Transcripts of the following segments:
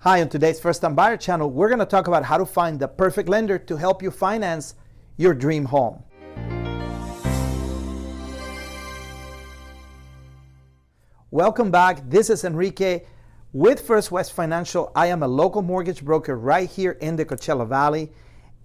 Hi, on today's First Time Buyer channel, we're going to talk about how to find the perfect lender to help you finance your dream home. Welcome back. This is Enrique with First West Financial. I am a local mortgage broker right here in the Coachella Valley.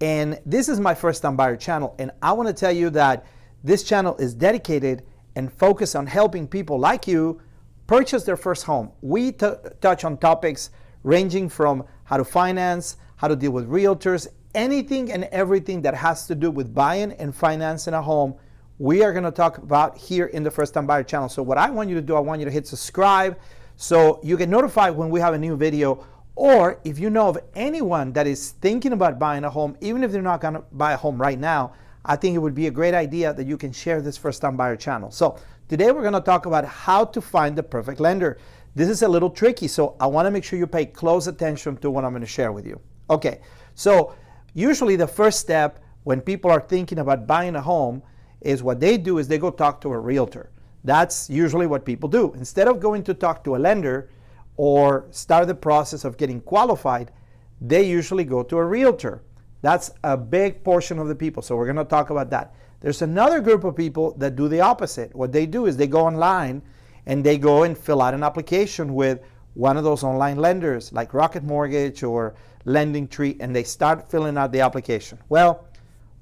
And this is my First Time Buyer channel. And I want to tell you that this channel is dedicated and focused on helping people like you purchase their first home. We touch on topics ranging from how to finance, how to deal with realtors, anything and everything that has to do with buying and financing a home, we are going to talk about here in the First Time Buyer channel. So what I want you to do, I want you to hit subscribe so you get notified when we have a new video. Or if you know of anyone that is thinking about buying a home, even if they're not going to buy a home right now, I think it would be a great idea that you can share this First Time Buyer channel. So today we're going to talk about how to find the perfect lender. This is a little tricky, so I want to make sure you pay close attention to what I'm going to share with you. Okay, so usually the first step when people are thinking about buying a home is what they do is they go talk to a realtor. That's usually what people do. Instead of going to talk to a lender or start the process of getting qualified, they usually go to a realtor. That's a big portion of the people, so we're going to talk about that. There's another group of people that do the opposite. What they do is they go online and they go and fill out an application with one of those online lenders like Rocket Mortgage or Lending Tree, and they start filling out the application. Well,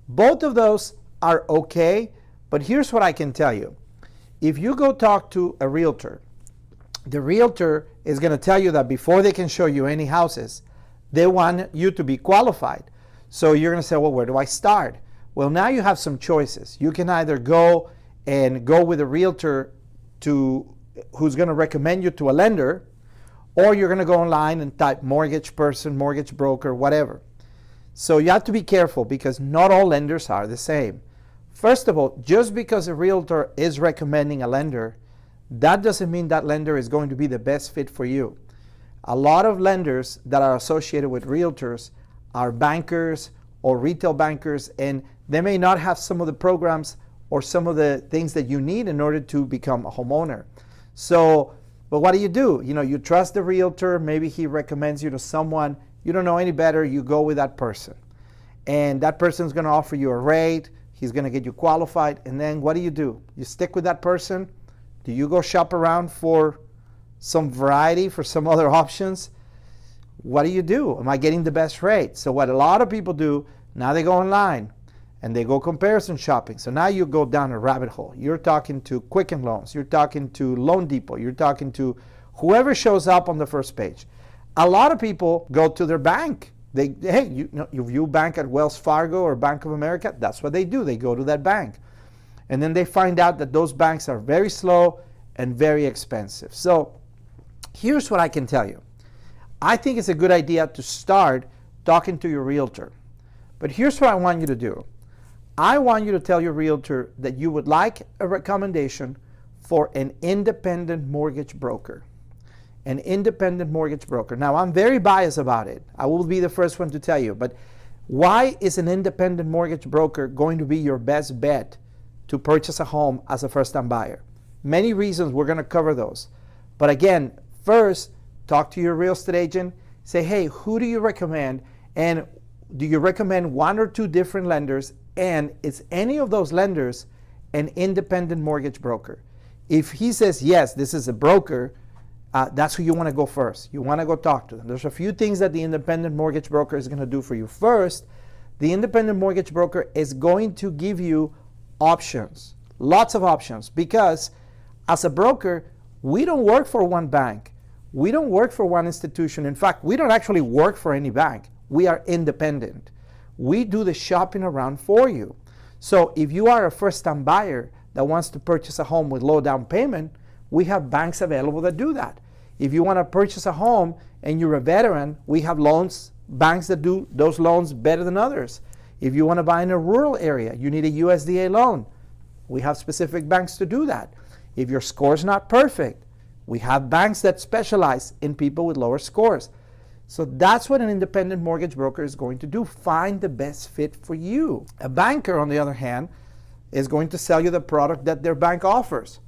both of those are okay, but here's what I can tell you. If you go talk to a realtor, the realtor is going to tell you that before they can show you any houses, they want you to be qualified. So you're going to say, well, where do I start? Well, now you have some choices. You can either go with a realtor who's going to recommend you to a lender, or you're going to go online and type mortgage person, mortgage broker, whatever. So you have to be careful because not all lenders are the same. First of all, just because a realtor is recommending a lender, that doesn't mean that lender is going to be the best fit for you. A lot of lenders that are associated with realtors are bankers or retail bankers, and they may not have some of the programs or some of the things that you need in order to become a homeowner. So, but what do? You trust the realtor, maybe he recommends you to someone, you don't know any better, you go with that person. And that person's gonna offer you a rate, he's gonna get you qualified, and then what do? You stick with that person? Do you go shop around for some variety, for some other options? What do? Am I getting the best rate? So what a lot of people do, now they go online and they go comparison shopping. So now you go down a rabbit hole. You're talking to Quicken Loans, you're talking to Loan Depot, you're talking to whoever shows up on the first page. A lot of people go to their bank. You bank at Wells Fargo or Bank of America, that's what they do. They go to that bank. And then they find out that those banks are very slow and very expensive. So here's what I can tell you. I think it's a good idea to start talking to your realtor. But here's what I want you to do. I want you to tell your realtor that you would like a recommendation for an independent mortgage broker. An independent mortgage broker. Now, I'm very biased about it. I will be the first one to tell you. But why is an independent mortgage broker going to be your best bet to purchase a home as a first-time buyer? Many reasons, we're going to cover those. But again, first, talk to your real estate agent. Say, hey, who do you recommend? And do you recommend one or two different lenders? And is any of those lenders an independent mortgage broker? If he says, yes, this is a broker, that's who you want to go first. You want to go talk to them. There's a few things that the independent mortgage broker is going to do for you. First, the independent mortgage broker is going to give you options, lots of options, because as a broker, we don't work for one bank. We don't work for one institution. In fact, we don't actually work for any bank. We are independent. We do the shopping around for you. So if you are a first-time buyer that wants to purchase a home with low down payment, we have banks available that do that. If you want to purchase a home and you're a veteran, we have banks that do those loans better than others. If you want to buy in a rural area, you need a USDA loan. We have specific banks to do that. If your score is not perfect, we have banks that specialize in people with lower scores. So that's what an independent mortgage broker is going to do. Find the best fit for you. A banker, on the other hand, is going to sell you the product that their bank offers.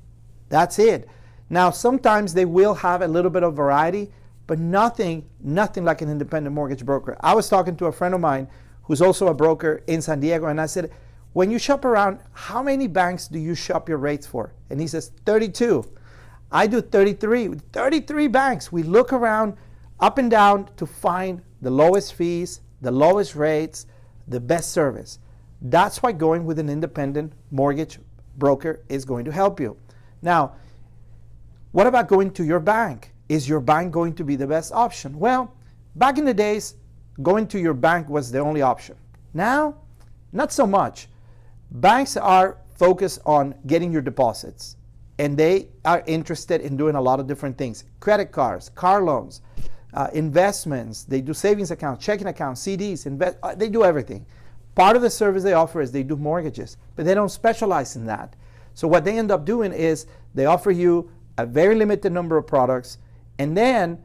That's it. Now, sometimes they will have a little bit of variety, but nothing like an independent mortgage broker. I was talking to a friend of mine who's also a broker in San Diego, and I said, when you shop around, how many banks do you shop your rates for? And he says, 32. I do 33 banks. We look around up and down to find the lowest fees, the lowest rates, the best service. That's why going with an independent mortgage broker is going to help you. Now, what about going to your bank? Is your bank going to be the best option? Well, back in the days, going to your bank was the only option. Now, not so much. Banks are focused on getting your deposits, and they are interested in doing a lot of different things. Credit cards, car loans, investments. They do savings accounts, checking accounts, CDs, they do everything. Part of the service they offer is they do mortgages, but they don't specialize in that. So what they end up doing is they offer you a very limited number of products, and then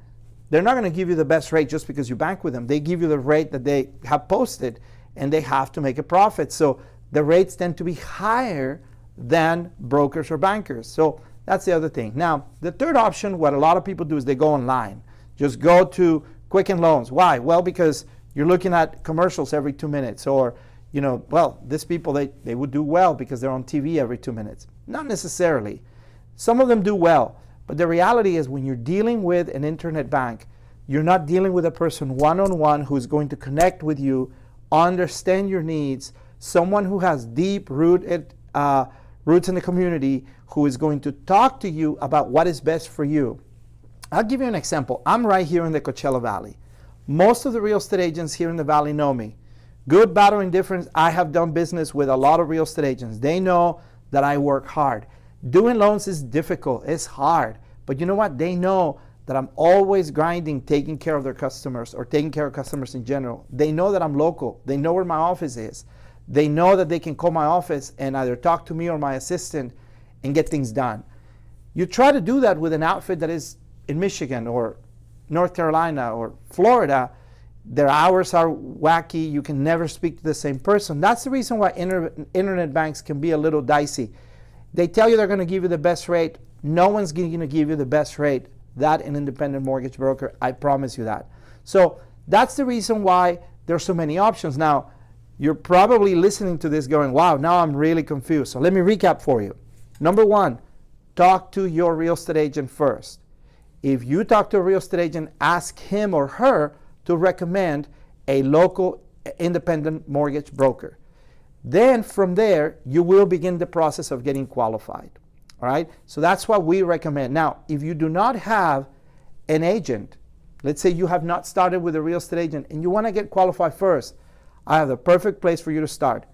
they're not going to give you the best rate just because you bank with them. They give you the rate that they have posted, and they have to make a profit. So the rates tend to be higher than brokers or bankers. So that's the other thing. Now, the third option, what a lot of people do is they go online. Just go to Quicken Loans. Why? Well, because you're looking at commercials every 2 minutes, or, these people, they would do well because they're on TV every 2 minutes. Not necessarily. Some of them do well, but the reality is when you're dealing with an internet bank, you're not dealing with a person one-on-one who's going to connect with you, understand your needs, someone who has deep roots in the community, who is going to talk to you about what is best for you. I'll give you an example. I'm right here in the Coachella Valley. Most of the real estate agents here in the Valley know me. Good, bad, or indifferent, I have done business with a lot of real estate agents. They know that I work hard. Doing loans is difficult, it's hard. But you know what? They know that I'm always grinding, taking care of their customers, or taking care of customers in general. They know that I'm local. They know where my office is. They know that they can call my office and either talk to me or my assistant and get things done. You try to do that with an outfit that is in Michigan or North Carolina or Florida, their hours are wacky. You can never speak to the same person. That's the reason why internet banks can be a little dicey. They tell you they're going to give you the best rate. No one's going to give you the best rate. That an independent mortgage broker, I promise you that. So that's the reason why there's so many options. Now, you're probably listening to this going, wow, now I'm really confused. So let me recap for you. Number one, talk to your real estate agent first. If you talk to a real estate agent, ask him or her to recommend a local independent mortgage broker. Then from there, you will begin the process of getting qualified. All right? So that's what we recommend. Now, if you do not have an agent, let's say you have not started with a real estate agent and you want to get qualified first, I have the perfect place for you to start.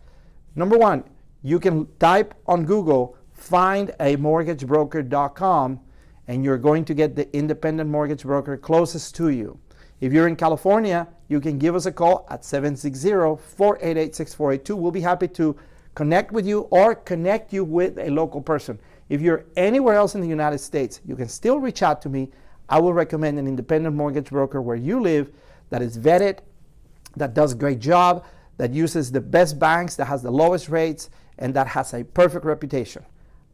Number one, you can type on Google, findamortgagebroker.com, and you're going to get the independent mortgage broker closest to you. If you're in California, you can give us a call at 760-488-6482. We'll be happy to connect with you or connect you with a local person. If you're anywhere else in the United States, you can still reach out to me. I will recommend an independent mortgage broker where you live that is vetted, that does a great job, that uses the best banks, that has the lowest rates, and that has a perfect reputation.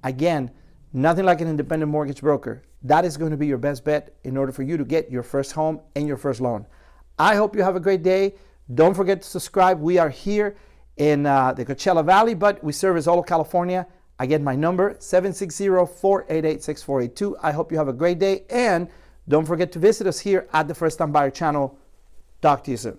Again, nothing like an independent mortgage broker. That is going to be your best bet in order for you to get your first home and your first loan. I hope you have a great day. Don't forget to subscribe. We are here in the Coachella Valley, but we service all of California. Again, my number, 760-488-6482. I hope you have a great day, and don't forget to visit us here at the First Time Buyer channel. Talk to you soon.